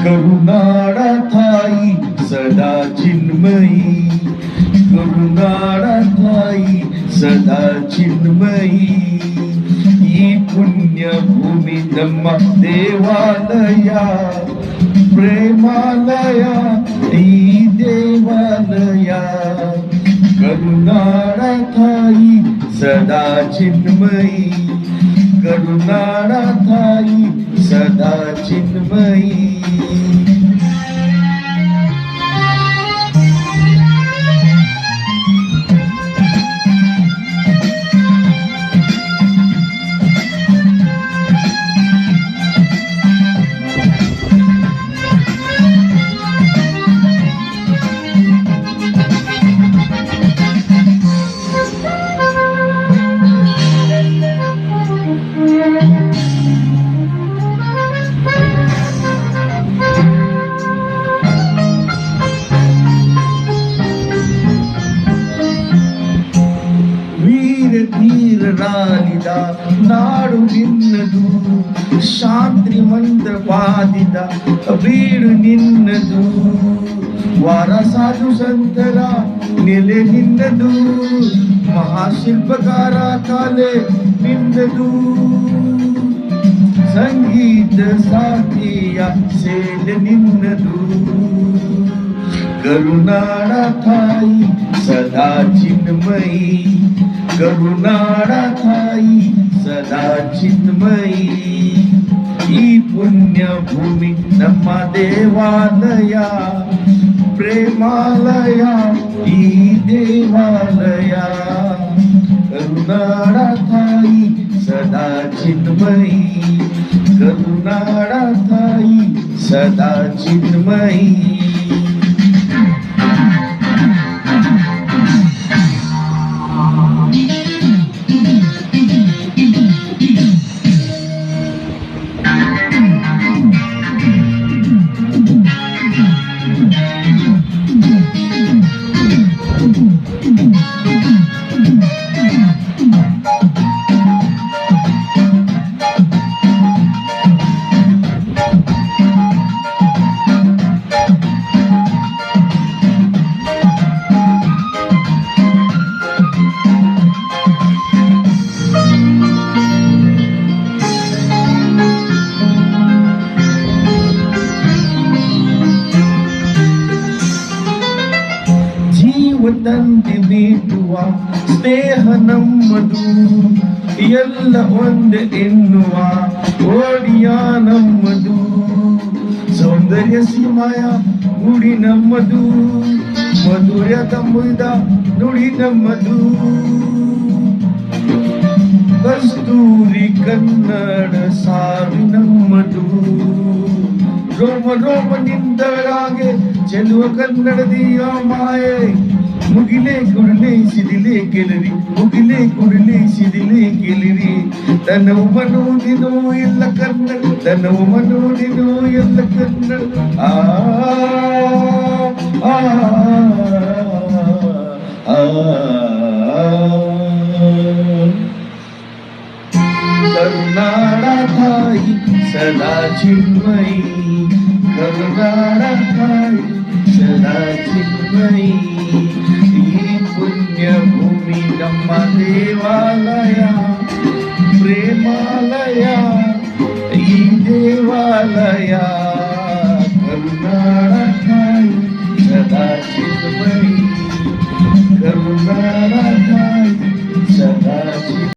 करुणाळाथाई सदा चिन्मयी, करुणाळाथाई सदा चिन्मयी. ಈ ಪುಣ್ಯ ಭೂಮಿ ನಮ್ಮ ದೇವಾಲಯ, ಪ್ರೇಮಾಲಯ ಈ ದೇವಾಲಯ. ಕರುಣಾಳಾಥಾಯಿ ಸದಾ ಚಿನ್ಮಯಿ, करुणाळाथाई सदा चिन्मयी. ಧೀರ ರಾಲಿದ ನಾಡು ನಿನ್ನದು, ಶಾಂತಿ ಮಂತ್ರವಾದಿದ ಬೀಡು ನಿನ್ನದು. ವಾರ ಸಾಧು ಸಂತರ ನೆಲೆ ನಿನ್ನದು, ಮಹಾಶಿಲ್ಪಕಾರ ಕಾಲೆ ನಿನ್ನದು. ಸಂಗೀತ ಸಾಹಿತ್ಯ ಸೇಲೆ ನಿನ್ನದು. करुणाळाथाई सदा चिन्मयी, करुणाळाथाई सदा चिन्मयी. ಈ ಪುಣ್ಯ ಭೂಮಿ ನಮ್ಮ ದೇವಾಲಯ, ಪ್ರೇಮಾಲಯ ಈ ದೇವಾಲಯ. करुणाळाथाई सदा चिन्मयी, करुणाळाथाई सदा चिन्मयी. ತಂದೆ ನೀಡುವ ಸ್ನೇಹ ನಮ್ಮದು, ಎಲ್ಲ ಒಂದೇ ಎನ್ನುವ ಓಡಿಯ ನಮ್ಮದು. ಸೌಂದರ್ಯ ಸೀಮಾಯ ಗುಡಿ ನಮ್ಮದು, ಮಧುರ್ಯ ತಮ್ಮದ ನುಡಿ ನಮ್ಮದು. ಕಸ್ತೂರಿ ಕನ್ನಡ ಸಾರಿ ನಮ್ಮದು, ರೋಮ ರೋಮ ನಿಂದಳಾಗೆ ಚೆಲುವ ಕನ್ನಡದಿಯ ಮಾಯೆ. ಮುಗಿಲೆ ಕುಡಿಲೆ ಸಿಡಿಲೆ ಕೆಲರಿ, ಮುಗಿಲೆ ಕುಡಿಲೆ ಸಿಡಿಲೆ ಕೆಲರಿ. ತನವು ಮನೋದಿನೋ ಎಲ್ಲ ಕನ್ನಡ, ತನವು ಮನೋದಿನೋ ಎಲ್ಲ ಕನ್ನಡ. ಆ ಆ ಆ करुणाळाथाई सदा चिन्मयी, करुणाळाथाई सदा चिन्मयी. ಈ ಪುಣ್ಯ ಭೂಮಿ ನಮ್ಮ ದೇವಾಲಯ, ಪ್ರೇಮಾಲಯ ಈ ದೇವಾಲಯ. करुणाळाथाई सदा चिन्मयी, करुणाळाथाई सदा चिन्मयी.